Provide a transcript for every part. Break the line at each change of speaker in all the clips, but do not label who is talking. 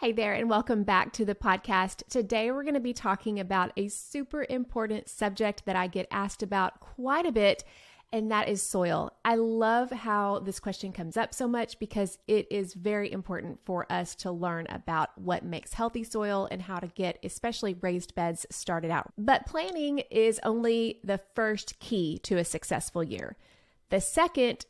Hey there, and welcome back to the podcast. Today, we're going to be talking about a super important subject that I get asked about quite a bit, and that is soil. I love how this question comes up so much because it is very important for us to learn about what makes healthy soil and how to get especially raised beds started out. But planning is only the first key to a successful year. The second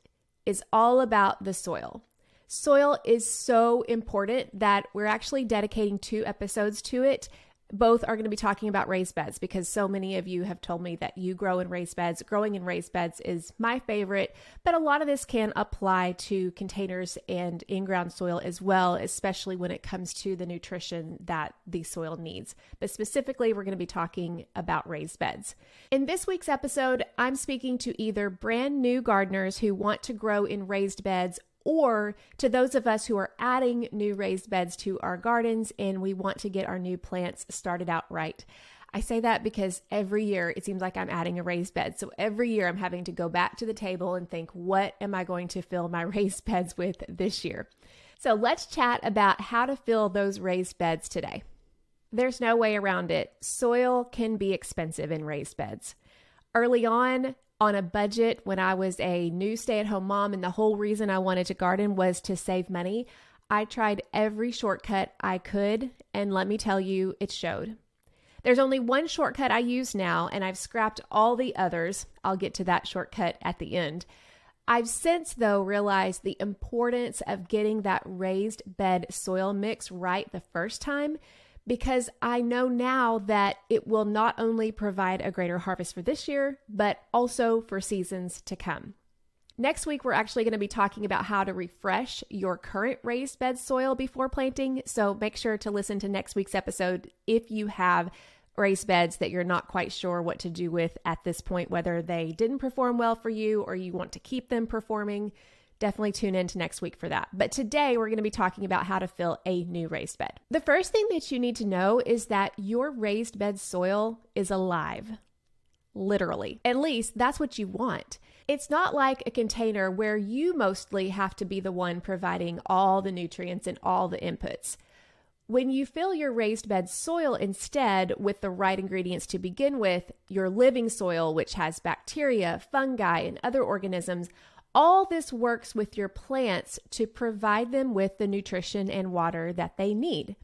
is all about the soil. Soil is so important that we're actually dedicating 2 episodes to it. Both are going to be talking about raised beds because so many of you have told me that you grow in raised beds. Growing in raised beds is my favorite, but a lot of this can apply to containers and in-ground soil as well, especially when it comes to the nutrition that the soil needs. But specifically, we're going to be talking about raised beds. In this week's episode, I'm speaking to either brand new gardeners who want to grow in raised beds or to those of us who are adding new raised beds to our gardens and we want to get our new plants started out right. I say that because every year it seems like I'm adding a raised bed. So every year I'm having to go back to the table and think, what am I going to fill my raised beds with this year? So let's chat about how to fill those raised beds today. There's no way around it. Soil can be expensive in raised beds. Early on a budget, when I was a new stay-at-home mom and the whole reason I wanted to garden was to save money, I tried every shortcut I could, and let me tell you, it showed. There's only one shortcut I use now, and I've scrapped all the others. I'll get to that shortcut at the end. I've since, though, realized the importance of getting that raised bed soil mix right the first time, because I know now that it will not only provide a greater harvest for this year, but also for seasons to come. Next week, we're actually going to be talking about how to refresh your current raised bed soil before planting. So make sure to listen to next week's episode if you have raised beds that you're not quite sure what to do with at this point, whether they didn't perform well for you or you want to keep them performing. Definitely tune in to next week for that. But today we're going to be talking about how to fill a new raised bed. The first thing that you need to know is that your raised bed soil is alive. Literally. At least that's what you want. It's not like a container where you mostly have to be the one providing all the nutrients and all the inputs. When you fill your raised bed soil instead with the right ingredients to begin with, your living soil, which has bacteria, fungi, and other organisms, all this works with your plants to provide them with the nutrition and water that they need.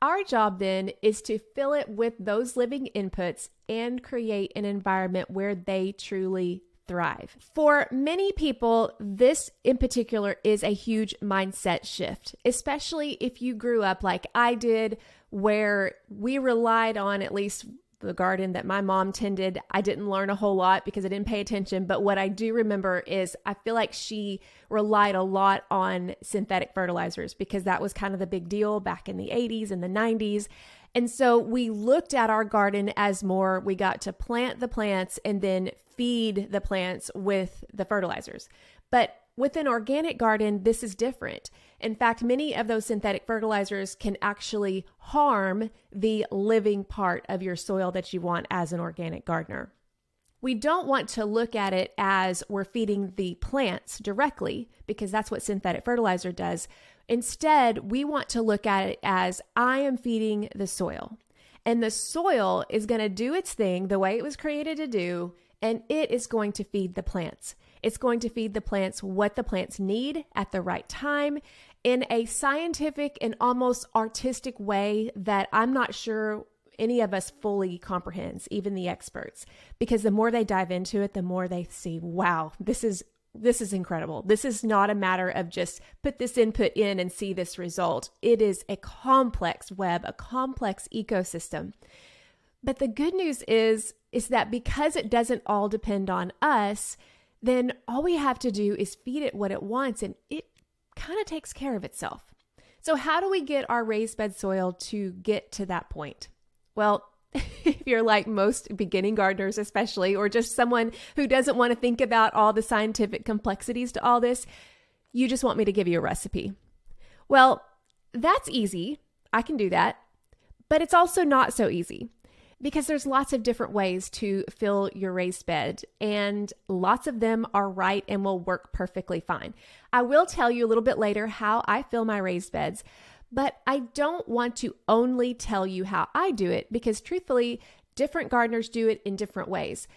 Our job then is to fill it with those living inputs and create an environment where they truly thrive. For many people, this in particular is a huge mindset shift, especially if you grew up like I did, where we relied on, at least the garden that my mom tended, I didn't learn a whole lot because I didn't pay attention. But what I do remember is I feel like she relied a lot on synthetic fertilizers because that was kind of the big deal back in the 80s and the 90s. And so we looked at our garden as more, we got to plant the plants and then feed the plants with the fertilizers. But with an organic garden, this is different. In fact, many of those synthetic fertilizers can actually harm the living part of your soil that you want as an organic gardener. We don't want to look at it as we're feeding the plants directly because that's what synthetic fertilizer does. Instead, we want to look at it as I am feeding the soil. And the soil is going to do its thing the way it was created to do, and it is going to feed the plants. It's going to feed the plants what the plants need at the right time in a scientific and almost artistic way that I'm not sure any of us fully comprehends, even the experts, because the more they dive into it, the more they see, wow, this is incredible. This is not a matter of just put this input in and see this result. It is a complex web, a complex ecosystem. But the good news is that because it doesn't all depend on us, then all we have to do is feed it what it wants and it kind of takes care of itself. So how do we get our raised bed soil to get to that point? Well, if you're like most beginning gardeners especially, or just someone who doesn't want to think about all the scientific complexities to all this, you just want me to give you a recipe. Well, that's easy. I can do that. But it's also not so easy, because there's lots of different ways to fill your raised bed, and lots of them are right and will work perfectly fine. I will tell you a little bit later how I fill my raised beds, But I don't want to only tell you how I do it because truthfully, different gardeners do it in different ways.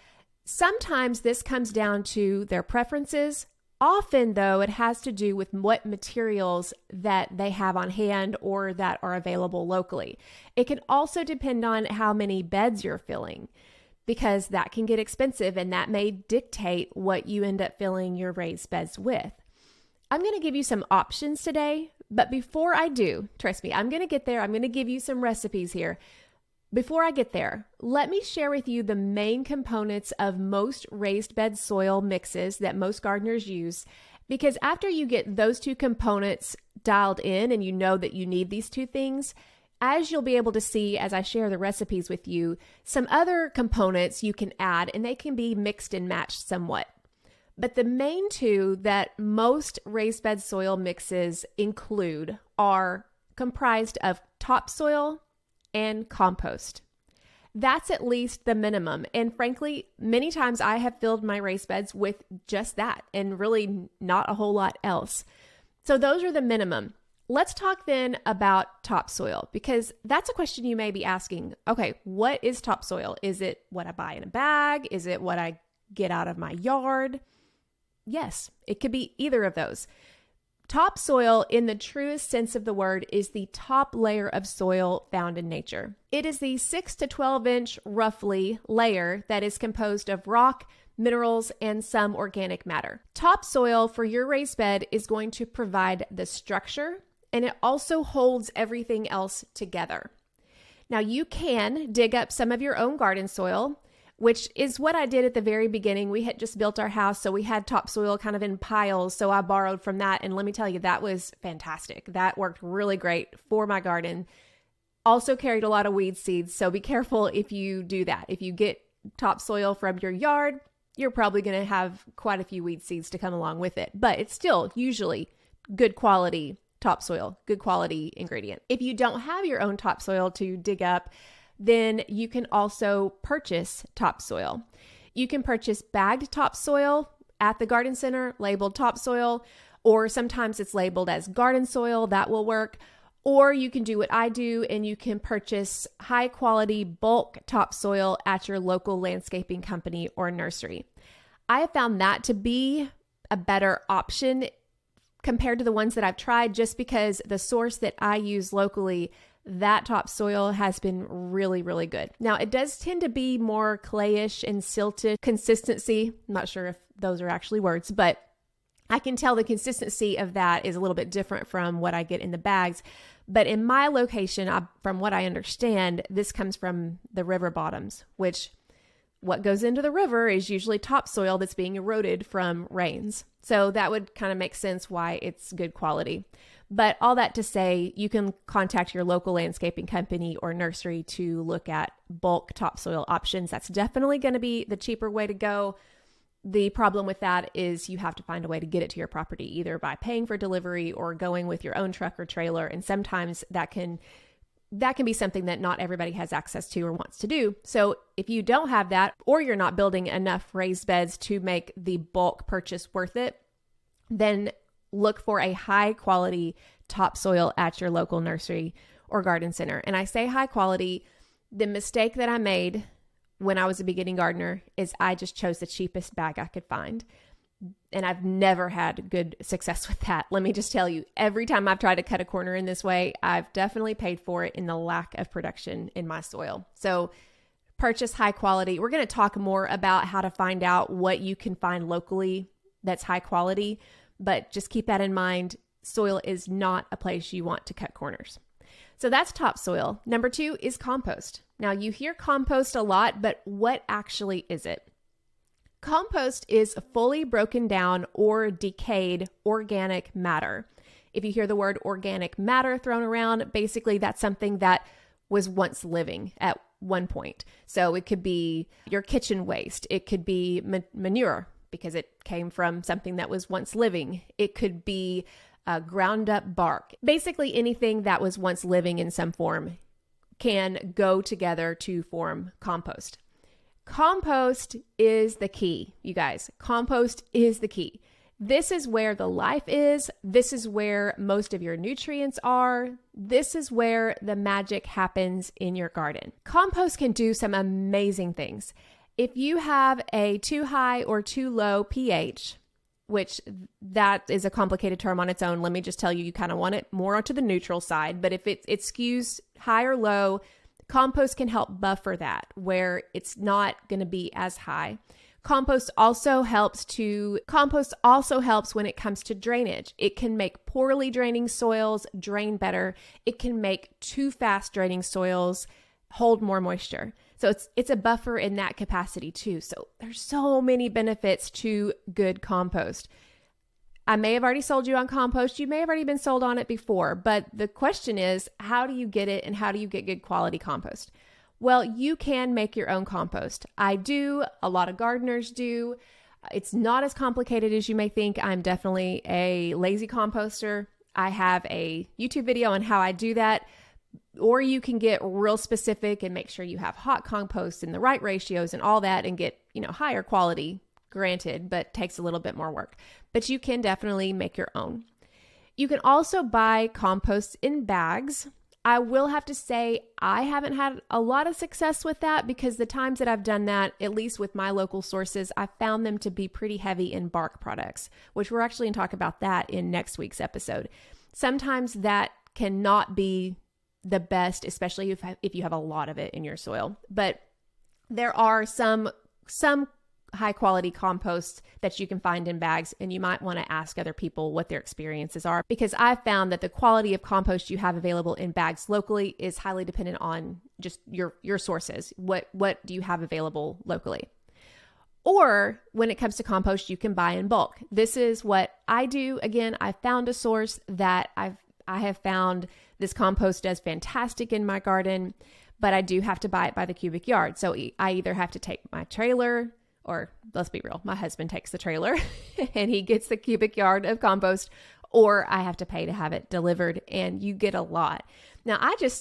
Sometimes this comes down to their preferences. Often, though, it has to do with what materials that they have on hand or that are available locally. It can also depend on how many beds you're filling, because that can get expensive and that may dictate what you end up filling your raised beds with. I'm going to give you some options today, but before I do, trust me, I'm going to get there. I'm going to give you some recipes here. Before I get there, let me share with you the main components of most raised bed soil mixes that most gardeners use, because after you get those two components dialed in and you know that you need these two things, as you'll be able to see as I share the recipes with you, some other components you can add and they can be mixed and matched somewhat. But the main two that most raised bed soil mixes include are comprised of topsoil and compost. That's at least the minimum. And frankly, many times I have filled my raised beds with just that and really not a whole lot else. So those are the minimum. Let's talk then about topsoil, because that's a question you may be asking. Okay, what is topsoil? Is it what I buy in a bag? Is it what I get out of my yard? Yes, it could be either of those. Topsoil, in the truest sense of the word, is the top layer of soil found in nature. It is the 6 to 12 inch, roughly, layer that is composed of rock, minerals, and some organic matter. Topsoil for your raised bed is going to provide the structure, and it also holds everything else together. Now, you can dig up some of your own garden soil, which is what I did at the very beginning. We had just built our house, so we had topsoil kind of in piles, so I borrowed from that, and let me tell you, that was fantastic. That worked really great for my garden. Also carried a lot of weed seeds, so be careful if you do that. If you get topsoil from your yard, you're probably going to have quite a few weed seeds to come along with it, but it's still usually good quality topsoil, good quality ingredient. If you don't have your own topsoil to dig up, then you can also purchase topsoil. You can purchase bagged topsoil at the garden center, labeled topsoil, or sometimes it's labeled as garden soil. That will work. Or you can do what I do and you can purchase high quality bulk topsoil at your local landscaping company or nursery. I have found that to be a better option compared to the ones that I've tried, just because the source that I use locally, that topsoil has been really, really good. Now, it does tend to be more clayish and silted consistency. I'm not sure if those are actually words, but I can tell the consistency of that is a little bit different from what I get in the bags. But in my location, from what I understand, this comes from the river bottoms, which what goes into the river is usually topsoil that's being eroded from rains. So that would kind of make sense why it's good quality. But all that to say, you can contact your local landscaping company or nursery to look at bulk topsoil options. That's definitely going to be the cheaper way to go. The problem with that is you have to find a way to get it to your property, either by paying for delivery or going with your own truck or trailer. And sometimes that can be something that not everybody has access to or wants to do. So if you don't have that, or you're not building enough raised beds to make the bulk purchase worth it, then look for a high quality topsoil at your local nursery or garden center. And I say high quality, the mistake that I made when I was a beginning gardener is I just chose the cheapest bag I could find. And I've never had good success with that. Let me just tell you, every time I've tried to cut a corner in this way, I've definitely paid for it in the lack of production in my soil. So purchase high quality. We're going to talk more about how to find out what you can find locally that's high quality, but just keep that in mind. Soil is not a place you want to cut corners. So that's topsoil. Number 2 is compost. Now you hear compost a lot, but what actually is it? Compost is fully broken down or decayed organic matter. If you hear the word organic matter thrown around, basically that's something that was once living at one point. So it could be your kitchen waste. It could be manure because it came from something that was once living. It could be ground up bark. Basically anything that was once living in some form can go together to form compost. Compost is the key, you guys. Compost is the key. This is where the life is. This is where most of your nutrients are. This is where the magic happens in your garden. Compost can do some amazing things. If you have a too high or too low pH, which that is a complicated term on its own, let me just tell you, you kind of want it more onto the neutral side. But if it skews high or low, compost can help buffer that where it's not going to be as high. Compost also helps when it comes to drainage. It can make poorly draining soils drain better. It can make too fast draining soils hold more moisture. So it's a buffer in that capacity too. So there's so many benefits to good compost. I may have already sold you on compost. You may have already been sold on it before, but the question is, how do you get it and how do you get good quality compost? Well, you can make your own compost. I do. A lot of gardeners do. It's not as complicated as you may think. I'm definitely a lazy composter. I have a YouTube video on how I do that. Or you can get real specific and make sure you have hot compost in the right ratios and all that and get, higher quality, granted, but takes a little bit more work. But you can definitely make your own. You can also buy compost in bags. I will have to say I haven't had a lot of success with that because the times that I've done that, at least with my local sources, I found them to be pretty heavy in bark products, which we're actually going to talk about that in next week's episode. Sometimes that cannot be the best, especially if you have a lot of it in your soil. But there are some high quality composts that you can find in bags, and you might want to ask other people what their experiences are, because I've found that the quality of compost you have available in bags locally is highly dependent on just your sources. What do you have available locally? Or when it comes to compost, you can buy in bulk. This is what I do. Again, I found a source that I have found this compost does fantastic in my garden, but I do have to buy it by the cubic yard. So I either have to take my trailer, or let's be real, my husband takes the trailer and he gets the cubic yard of compost, or I have to pay to have it delivered, and you get a lot. Now,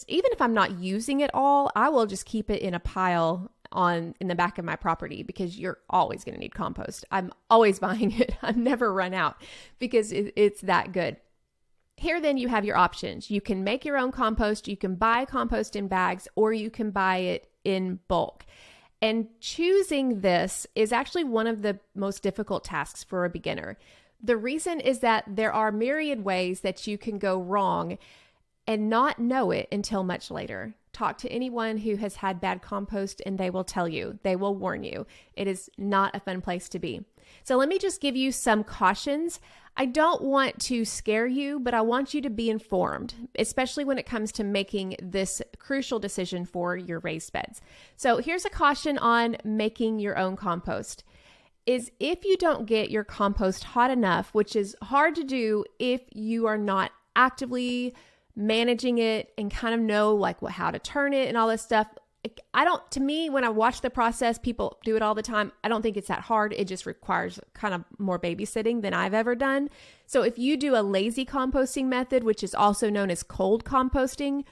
even if I'm not using it all, I will just keep it in a pile in the back of my property, because you're always going to need compost. I'm always buying it. I've never run out because it's that good. Here then you have your options. You can make your own compost, you can buy compost in bags, or you can buy it in bulk. And choosing this is actually one of the most difficult tasks for a beginner. The reason is that there are myriad ways that you can go wrong and not know it until much later. Talk to anyone who has had bad compost and they will tell you, they will warn you. It is not a fun place to be. So let me just give you some cautions. I don't want to scare you, but I want you to be informed, especially when it comes to making this crucial decision for your raised beds. So here's a caution on making your own compost. Is if you don't get your compost hot enough, which is hard to do if you are not actively managing it and kind of know how to turn it and all this stuff. To me, when I watch the process, people do it all the time. I don't think it's that hard. It just requires kind of more babysitting than I've ever done. So if you do a lazy composting method, which is also known as cold composting,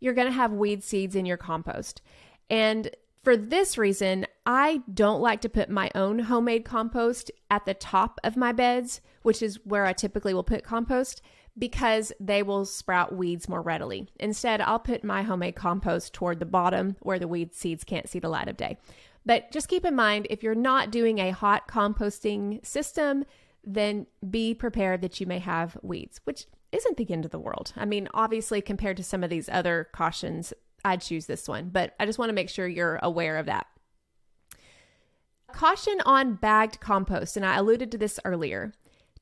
you're going to have weed seeds in your compost. And for this reason, I don't like to put my own homemade compost at the top of my beds, which is where I typically will put compost, because they will sprout weeds more readily. Instead, I'll put my homemade compost toward the bottom where the weed seeds can't see the light of day. But just keep in mind, if you're not doing a hot composting system, then be prepared that you may have weeds, which isn't the end of the world. I mean, obviously, compared to some of these other cautions, I'd choose this one, but I just want to make sure you're aware of that. Caution on bagged compost, and I alluded to this earlier.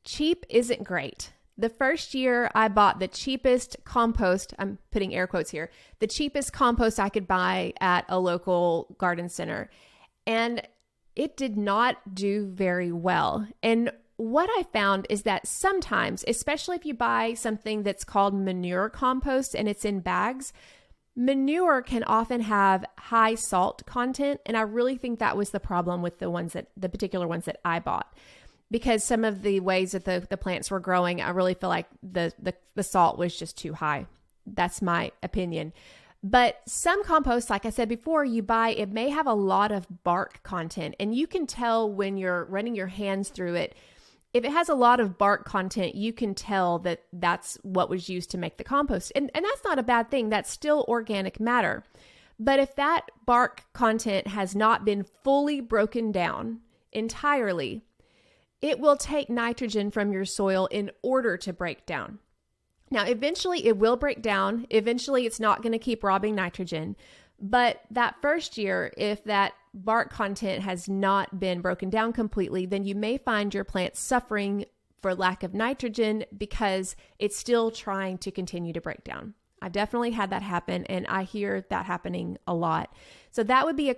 Cheap isn't great. The first year I bought the cheapest compost, I'm putting air quotes here, the cheapest compost I could buy at a local garden center. And it did not do very well. And what I found is that sometimes, especially if you buy something that's called manure compost and it's in bags, manure can often have high salt content. And I really think that was the problem with the particular ones that I bought. Because some of the ways that the plants were growing, I really feel like the salt was just too high. That's my opinion. But some compost, like I said before, you buy, it may have a lot of bark content. And you can tell when you're running your hands through it if it has a lot of bark content, you can tell that that's what was used to make the compost. And that's not a bad thing. That's still organic matter. But if that bark content has not been fully broken down entirely, it will take nitrogen from your soil in order to break down. Now, eventually it will break down. Eventually it's not going to keep robbing nitrogen. But that first year, if that bark content has not been broken down completely, then you may find your plant suffering for lack of nitrogen because it's still trying to continue to break down. I've definitely had that happen, and I hear that happening a lot. So that would be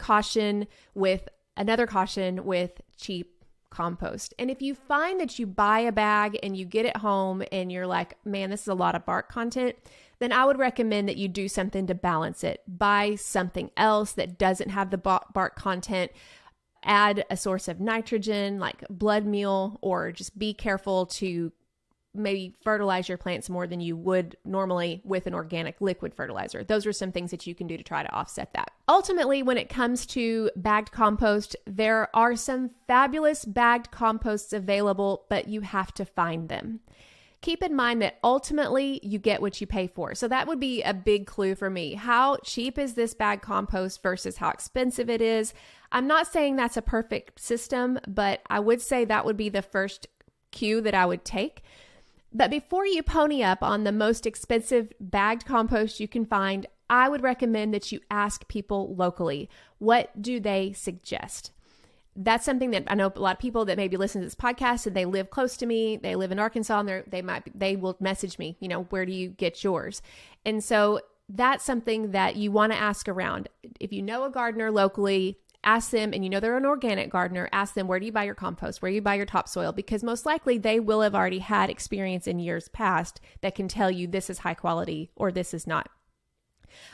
another caution with cheap compost. And if you find that you buy a bag and you get it home and you're like, man, this is a lot of bark content, then I would recommend that you do something to balance it. Buy something else that doesn't have the bark content. Add a source of nitrogen like blood meal, or just be careful to maybe fertilize your plants more than you would normally with an organic liquid fertilizer. Those are some things that you can do to try to offset that. Ultimately, when it comes to bagged compost, there are some fabulous bagged composts available, but you have to find them. Keep in mind that ultimately you get what you pay for. So that would be a big clue for me. How cheap is this bagged compost versus how expensive it is? I'm not saying that's a perfect system, but I would say that would be the first cue that I would take. But before you pony up on the most expensive bagged compost you can find, I would recommend that you ask people locally. What do they suggest? That's something that I know a lot of people that maybe listen to this podcast and they live close to me. They live in Arkansas and they will message me, where do you get yours? And so that's something that you want to ask around. If you know a gardener locally, ask them, and they're an organic gardener, ask them, where do you buy your compost? Where do you buy your topsoil? Because most likely they will have already had experience in years past that can tell you this is high quality or this is not.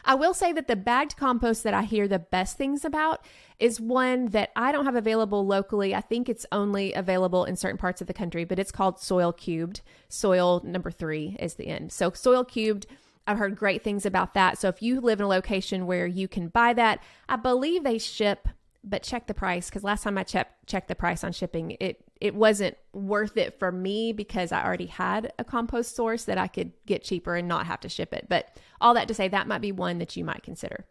I will say that the bagged compost that I hear the best things about is one that I don't have available locally. I think it's only available in certain parts of the country, but it's called Soil Cubed. Soil number 3 is the end. So Soil Cubed, I've heard great things about that. So if you live in a location where you can buy that, I believe they ship, but check the price, because last time I checked the price on shipping, it wasn't worth it for me because I already had a compost source that I could get cheaper and not have to ship it. But all that to say, that might be one that you might consider.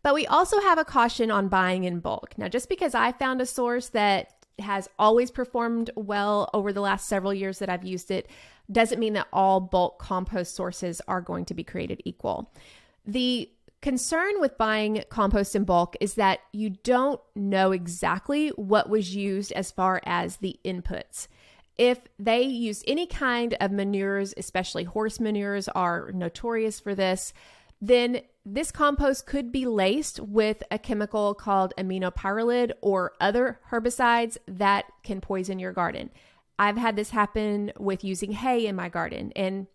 But we also have a caution on buying in bulk. Now, just because I found a source that has always performed well over the last several years that I've used it, doesn't mean that all bulk compost sources are going to be created equal. The concern with buying compost in bulk is that you don't know exactly what was used as far as the inputs. If they use any kind of manures, especially horse manures are notorious for this, then this compost could be laced with a chemical called aminopyralid or other herbicides that can poison your garden. I've had this happen with using hay in my garden, and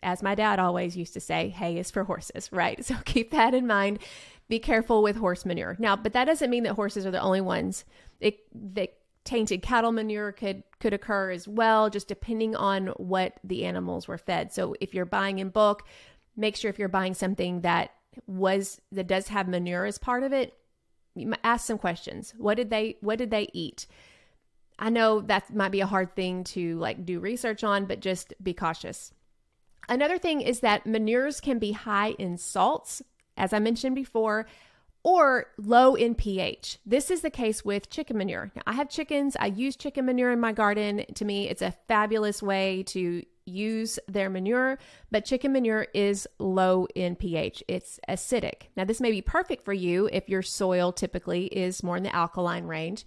as my dad always used to say, hay is for horses, right? So keep that in mind. Be careful with horse manure. Now, but that doesn't mean that horses are the only ones. The tainted cattle manure could occur as well, just depending on what the animals were fed. So if you're buying in bulk, make sure if you're buying something that does have manure as part of it, ask some questions. What did they eat? I know that might be a hard thing to do research on, but just be cautious. Another thing is that manures can be high in salts, as I mentioned before, or low in pH. This is the case with chicken manure. Now, I have chickens. I use chicken manure in my garden. To me, it's a fabulous way to use their manure, but chicken manure is low in pH. It's acidic. Now, this may be perfect for you if your soil typically is more in the alkaline range.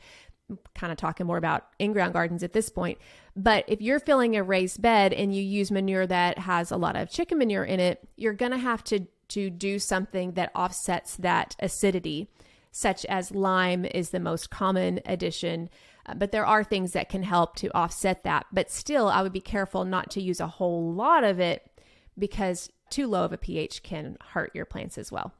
I'm kind of talking more about in-ground gardens at this point. But if you're filling a raised bed and you use manure that has a lot of chicken manure in it, you're going to have to do something that offsets that acidity, such as lime is the most common addition. But there are things that can help to offset that. But still, I would be careful not to use a whole lot of it because too low of a pH can hurt your plants as well.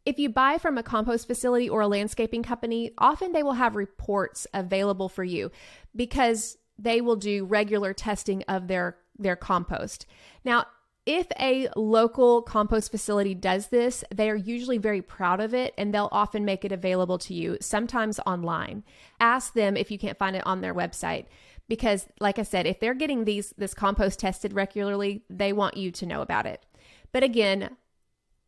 If you buy from a compost facility or a landscaping company, often they will have reports available for you because they will do regular testing of their compost. Now, If a local compost facility does this, they are usually very proud of it and they'll often make it available to you, sometimes online. Ask them if you can't find it on their website because, like I said, if they're getting this compost tested regularly, they want you to know about it. But again,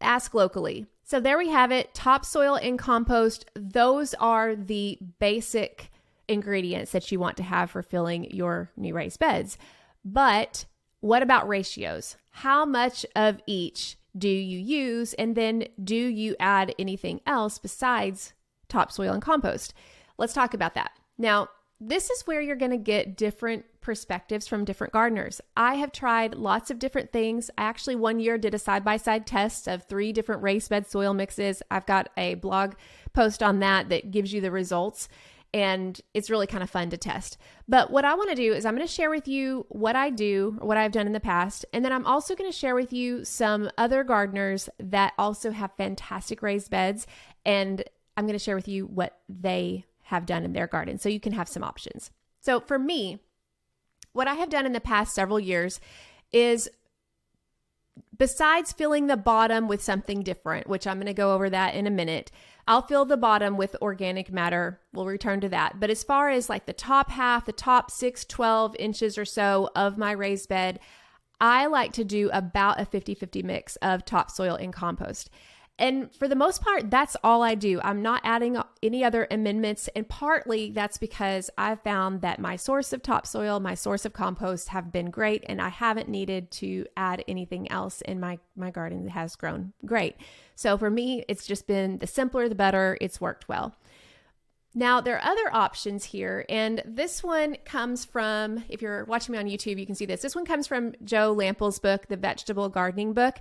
ask locally. So there we have it, topsoil and compost. Those are the basic ingredients that you want to have for filling your new raised beds. But what about ratios? How much of each do you use? And then do you add anything else besides topsoil and compost? Let's talk about that. Now, this is where you're going to get different perspectives from different gardeners. I have tried lots of different things. I actually one year did a side-by-side test of 3 different raised bed soil mixes. I've got a blog post on that gives you the results. And it's really kind of fun to test. But what I want to do is I'm going to share with you what I do, or what I've done in the past. And then I'm also going to share with you some other gardeners that also have fantastic raised beds. And I'm going to share with you what they have done in their garden so you can have some options. So for me, what I have done in the past several years is, besides filling the bottom with something different, which I'm going to go over that in a minute, I'll fill the bottom with organic matter. We'll return to that. But as far as like the top half, the top 6-12 inches or so of my raised bed, I like to do about a 50-50 mix of topsoil and compost. And for the most part, that's all I do. I'm not adding any other amendments. And partly that's because I've found that my source of topsoil, my source of compost have been great. And I haven't needed to add anything else in my garden that has grown great. So for me, it's just been the simpler, the better. It's worked well. Now, there are other options here. And this one comes from, if you're watching me on YouTube, you can see this. This one comes from Joe Lample's book, The Vegetable Gardening Book.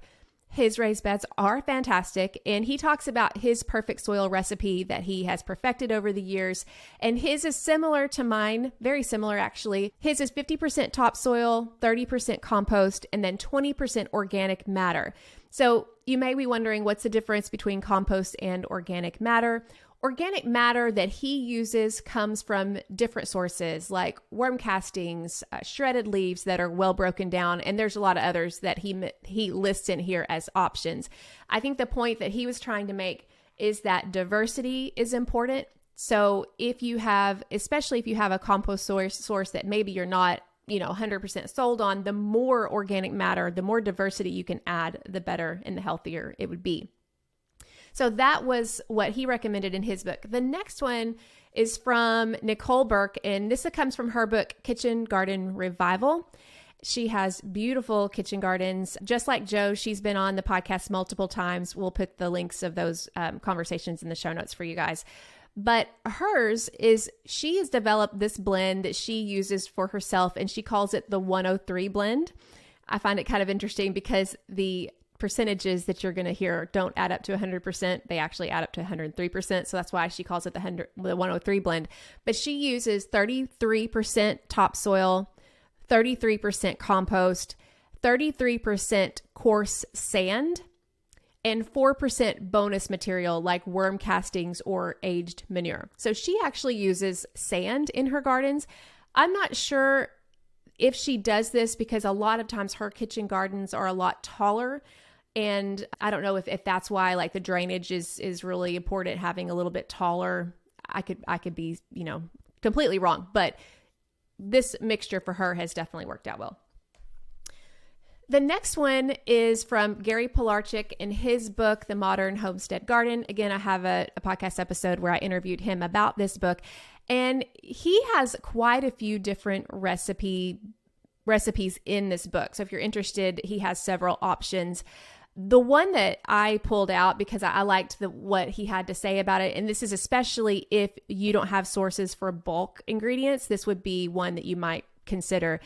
His raised beds are fantastic, and he talks about his perfect soil recipe that he has perfected over the years, and his is similar to mine, very similar actually. His is 50% topsoil, 30% compost, and then 20% organic matter. So you may be wondering, what's the difference between compost and organic matter? Organic matter that he uses comes from different sources like worm castings, shredded leaves that are well broken down, and there's a lot of others that he lists in here as options. I think the point that he was trying to make is that diversity is important. So if you have, especially if you have a compost source that maybe you're not 100% sold on, the more organic matter, the more diversity you can add, the better and the healthier it would be. So that was what he recommended in his book. The next one is from Nicole Burke, and this comes from her book, Kitchen Garden Revival. She has beautiful kitchen gardens. Just like Joe, she's been on the podcast multiple times. We'll put the links of those conversations in the show notes for you guys. But hers is, she has developed this blend that she uses for herself, and she calls it the 103 blend. I find it kind of interesting because the percentages that you're going to hear don't add up to 100%. They actually add up to 103%. So that's why she calls it the 103 blend. But she uses 33% topsoil, 33% compost, 33% coarse sand, and 4% bonus material like worm castings or aged manure. So she actually uses sand in her gardens. I'm not sure if she does this because a lot of times her kitchen gardens are a lot taller. And I don't know if that's why, like, the drainage is really important, having a little bit taller. I could be, completely wrong, but this mixture for her has definitely worked out well. The next one is from Gary Pilarczyk in his book, The Modern Homestead Garden. Again, I have a podcast episode where I interviewed him about this book, and he has quite a few different recipes in this book. So if you're interested, he has several options. The one that I pulled out because I liked what he had to say about it, and this is especially if you don't have sources for bulk ingredients, this would be one that you might consider.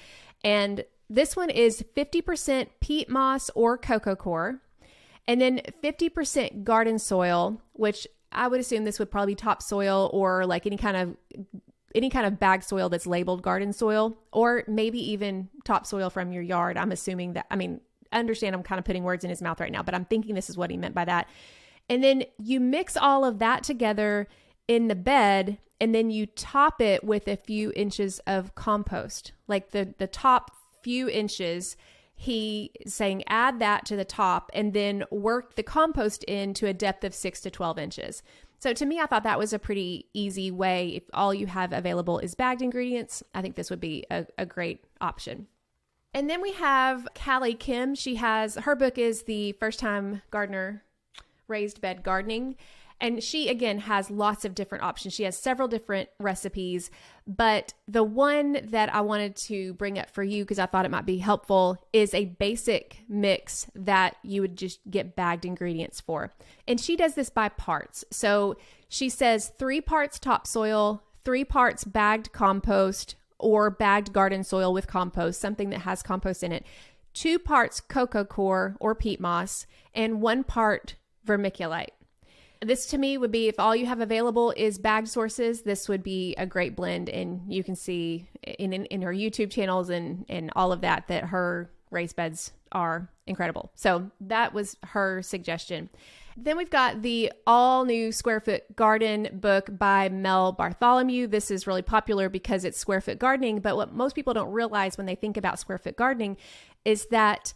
And this one is 50% peat moss or cocoa coir, and then 50% garden soil, which I would assume this would probably be topsoil or like any kind of bag soil that's labeled garden soil, or maybe even topsoil from your yard. I'm assuming that, understand I'm kind of putting words in his mouth right now, but I'm thinking this is what he meant by that. And then you mix all of that together in the bed, and then you top it with a few inches of compost. Like the top few inches, he is saying add that to the top and then work the compost in to a depth of 6 to 12 inches. So to me, I thought that was a pretty easy way. If all you have available is bagged ingredients, I think this would be a great option. And then we have Callie Kim. Her book is The First Time Gardener Raised Bed Gardening. And she, again, has lots of different options. She has several different recipes, but the one that I wanted to bring up for you, because I thought it might be helpful, is a basic mix that you would just get bagged ingredients for. And she does this by parts. So she says 3 parts topsoil, 3 parts bagged compost or bagged garden soil with compost, something that has compost in it, 2 parts cocoa coir or peat moss, and 1 part vermiculite. This to me would be, if all you have available is bagged sources, this would be a great blend. And you can see in her YouTube channels and all of that her raised beds are incredible. So that was her suggestion. Then we've got the all new Square Foot Garden book by Mel Bartholomew. This is really popular because it's square foot gardening. But what most people don't realize when they think about square foot gardening is that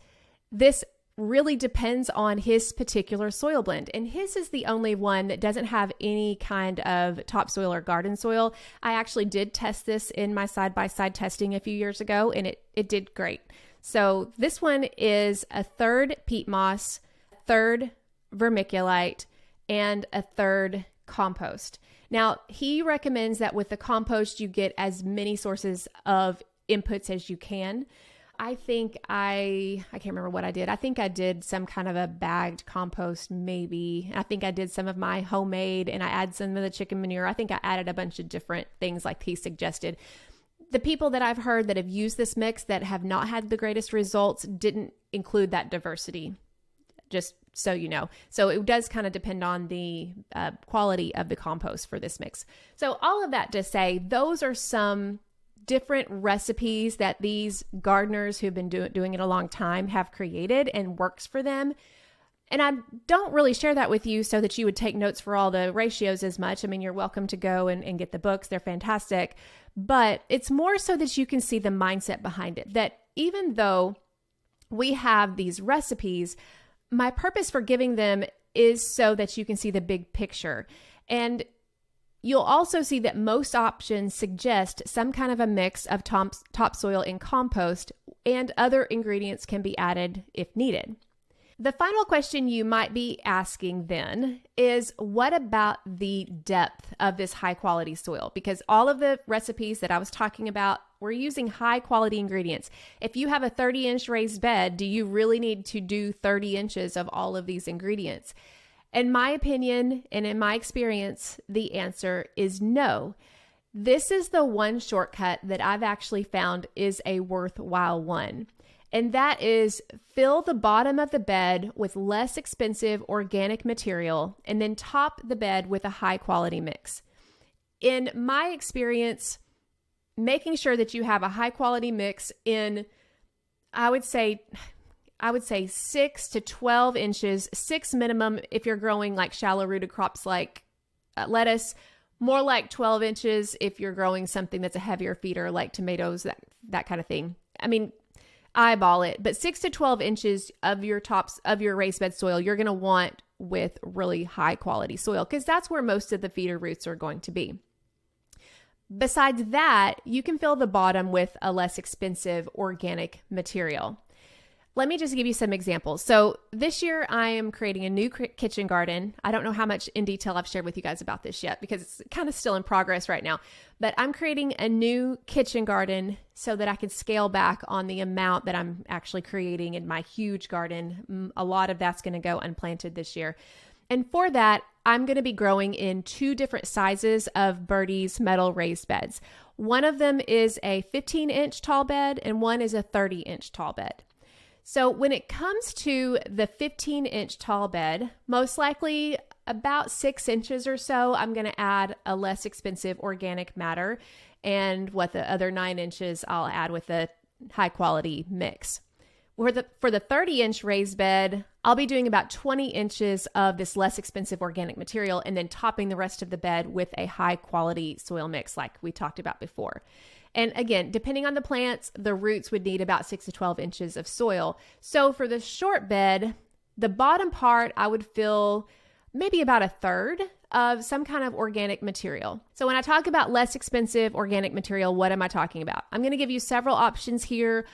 this really depends on his particular soil blend. And his is the only one that doesn't have any kind of topsoil or garden soil. I actually did test this in my side-by-side testing a few years ago, and it did great. So this one is 1/3 peat moss, 1/3 vermiculite, and 1/3 compost. Now, he recommends that with the compost, you get as many sources of inputs as you can. I think I can't remember what I did. I think I did some kind of a bagged compost maybe. I think I did some of my homemade, and I added some of the chicken manure. I think I added a bunch of different things like he suggested. The people that I've heard that have used this mix that have not had the greatest results didn't include that diversity, just so you know. So it does kind of depend on the quality of the compost for this mix. So all of that to say, those are some different recipes that these gardeners who've been doing it a long time have created and works for them. And I don't really share that with you so that you would take notes for all the ratios as much. I mean, you're welcome to go and get the books. They're fantastic. But it's more so that you can see the mindset behind it. That even though we have these recipes, my purpose for giving them is so that you can see the big picture. And you'll also see that most options suggest some kind of a mix of topsoil and compost, and other ingredients can be added if needed. The final question you might be asking then is, what about the depth of this high quality soil? Because all of the recipes that I was talking about, we're using high quality ingredients. If you have a 30-inch raised bed, do you really need to do 30 inches of all of these ingredients? In my opinion, and in my experience, the answer is no. This is the one shortcut that I've actually found is a worthwhile one. And that is, fill the bottom of the bed with less expensive organic material and then top the bed with a high quality mix. In my experience, making sure that you have a high quality mix in, I would say 6 to 12 inches, 6 minimum if you're growing like shallow rooted crops like lettuce, more like 12 inches if you're growing something that's a heavier feeder like tomatoes, that kind of thing. I mean, eyeball it, but 6 to 12 inches of your tops of your raised bed soil, you're going to want with really high quality soil, because that's where most of the feeder roots are going to be. Besides that, you can fill the bottom with a less expensive organic material. Let me just give you some examples. So this year I am creating a new kitchen garden. I don't know how much in detail I've shared with you guys about this yet because it's kind of still in progress right now, but I'm creating a new kitchen garden so that I can scale back on the amount that I'm actually creating in my huge garden. A lot of that's going to go unplanted this year. And for that, I'm going to be growing in 2 different sizes of Birdie's metal raised beds. One of them is a 15-inch tall bed and one is a 30-inch tall bed. So when it comes to the 15-inch tall bed, most likely about 6 inches or so, I'm going to add a less expensive organic matter, and what the other 9 inches I'll add with a high quality mix. For the 30-inch raised bed, I'll be doing about 20 inches of this less expensive organic material and then topping the rest of the bed with a high quality soil mix like we talked about before. And again, depending on the plants, the roots would need about 6 to 12 inches of soil. So for the short bed, the bottom part, I would fill maybe about a third of some kind of organic material. So when I talk about less expensive organic material, what am I talking about? I'm going to give you several options here.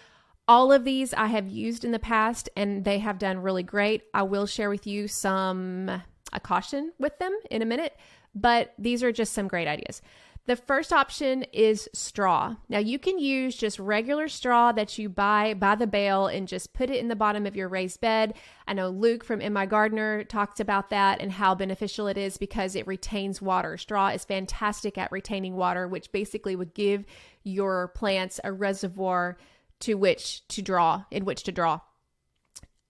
All of these I have used in the past and they have done really great. I will share with you a caution with them in a minute, but these are just some great ideas. The first option is straw. Now you can use just regular straw that you buy by the bale and just put it in the bottom of your raised bed. I know Luke from In My Gardener talks about that and how beneficial it is because it retains water. Straw is fantastic at retaining water, which basically would give your plants a reservoir in which to draw.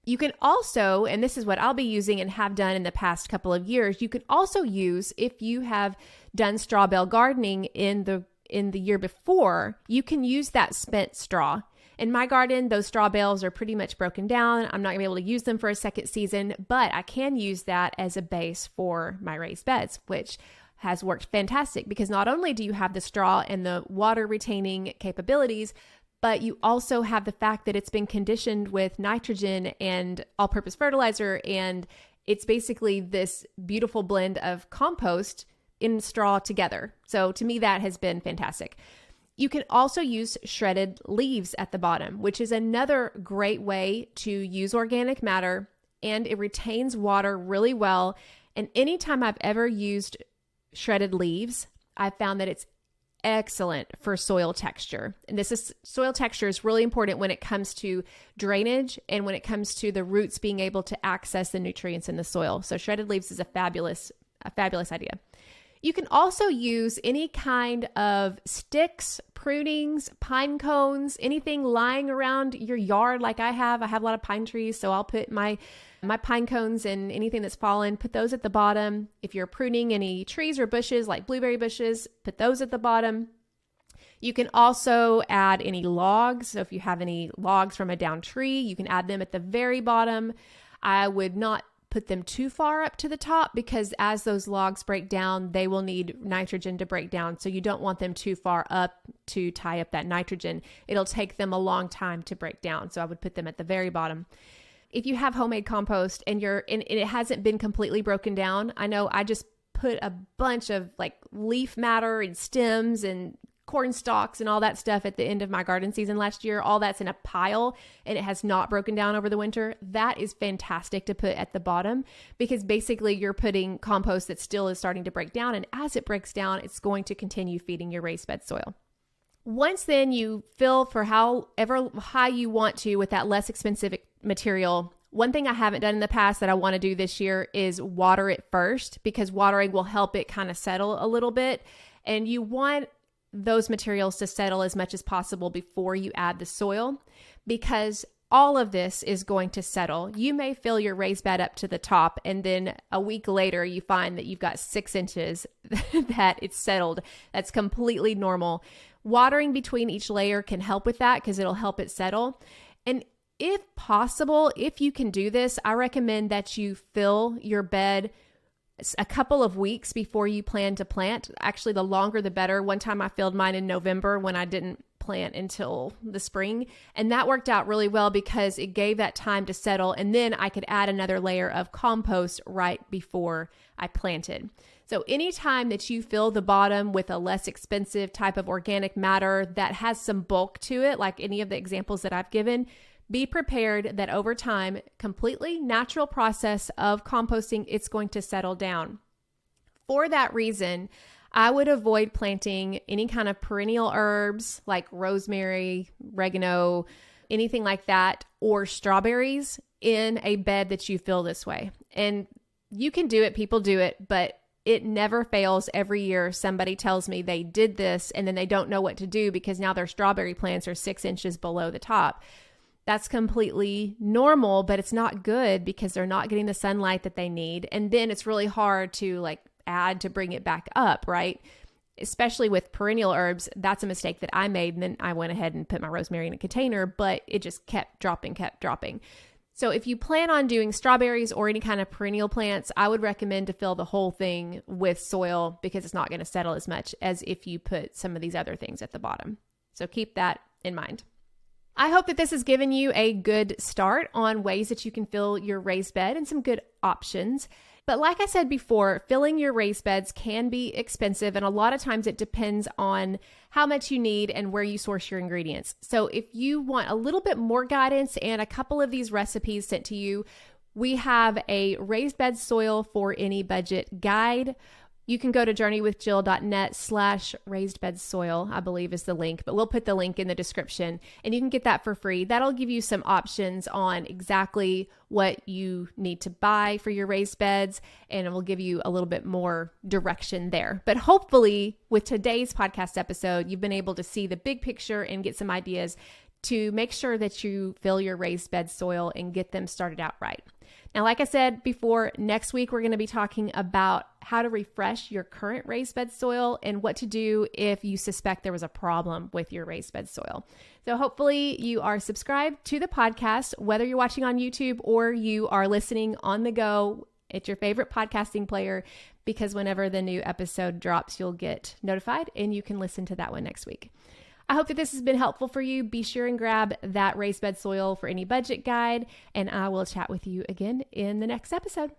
You can also, and this is what I'll be using and have done in the past couple of years, you can also use, if you have done straw bale gardening in the year before, you can use that spent straw. In my garden, those straw bales are pretty much broken down. I'm not gonna be able to use them for a second season, but I can use that as a base for my raised beds, which has worked fantastic because not only do you have the straw and the water retaining capabilities, but you also have the fact that it's been conditioned with nitrogen and all-purpose fertilizer, and it's basically this beautiful blend of compost in straw together. So to me, that has been fantastic. You can also use shredded leaves at the bottom, which is another great way to use organic matter, and it retains water really well. And anytime I've ever used shredded leaves, I've found that it's excellent for soil texture. And soil texture is really important when it comes to drainage and when it comes to the roots being able to access the nutrients in the soil. So shredded leaves is a fabulous idea. You can also use any kind of sticks, prunings, pine cones, anything lying around your yard like I have. I have a lot of pine trees, so I'll put my pine cones and anything that's fallen, put those at the bottom. If you're pruning any trees or bushes like blueberry bushes, put those at the bottom. You can also add any logs. So if you have any logs from a downed tree, you can add them at the very bottom. I would not put them too far up to the top because as those logs break down, they will need nitrogen to break down. So you don't want them too far up to tie up that nitrogen. It'll take them a long time to break down. So I would put them at the very bottom. If you have homemade compost and it hasn't been completely broken down, I know I just put a bunch of like leaf matter and stems and corn stalks and all that stuff at the end of my garden season last year. All that's in a pile and it has not broken down over the winter. That is fantastic to put at the bottom because basically you're putting compost that still is starting to break down. And as it breaks down, it's going to continue feeding your raised bed soil. Once then you fill for however high you want to with that less expensive material. One thing I haven't done in the past that I want to do this year is water it first because watering will help it kind of settle a little bit. And you want those materials to settle as much as possible before you add the soil because all of this is going to settle. You may fill your raised bed up to the top and then a week later you find that you've got 6 inches that it's settled. That's completely normal. Watering between each layer can help with that because it'll help it settle. And if possible, if you can do this, I recommend that you fill your bed a couple of weeks before you plan to plant. Actually, the longer the better. One time I filled mine in November when I didn't plant until the spring. And that worked out really well because it gave that time to settle. And then I could add another layer of compost right before I planted. So anytime that you fill the bottom with a less expensive type of organic matter that has some bulk to it, like any of the examples that I've given, be prepared that over time, completely natural process of composting, it's going to settle down. For that reason, I would avoid planting any kind of perennial herbs like rosemary, oregano, anything like that, or strawberries in a bed that you fill this way. And you can do it, people do it, but it never fails. Every year somebody tells me they did this and then they don't know what to do because now their strawberry plants are 6 inches below the top. That's completely normal, but it's not good because they're not getting the sunlight that they need. And then it's really hard to add to bring it back up, right? Especially with perennial herbs, that's a mistake that I made. And then I went ahead and put my rosemary in a container, but it just kept dropping. So if you plan on doing strawberries or any kind of perennial plants, I would recommend to fill the whole thing with soil because it's not going to settle as much as if you put some of these other things at the bottom. So keep that in mind. I hope that this has given you a good start on ways that you can fill your raised bed and some good options. But like I said before, filling your raised beds can be expensive, and a lot of times it depends on how much you need and where you source your ingredients. So if you want a little bit more guidance and a couple of these recipes sent to you, we have a raised bed soil for any budget guide. You can go to journeywithjill.net/raisedbedsoil, I believe is the link, but we'll put the link in the description and you can get that for free. That'll give you some options on exactly what you need to buy for your raised beds, and it will give you a little bit more direction there. But hopefully with today's podcast episode, you've been able to see the big picture and get some ideas to make sure that you fill your raised bed soil and get them started out right. Now, like I said before, next week we're going to be talking about how to refresh your current raised bed soil and what to do if you suspect there was a problem with your raised bed soil. So hopefully you are subscribed to the podcast, whether you're watching on YouTube or you are listening on the go at your favorite podcasting player, because whenever the new episode drops, you'll get notified and you can listen to that one next week. I hope that this has been helpful for you. Be sure and grab that raised bed soil for any budget guide, and I will chat with you again in the next episode.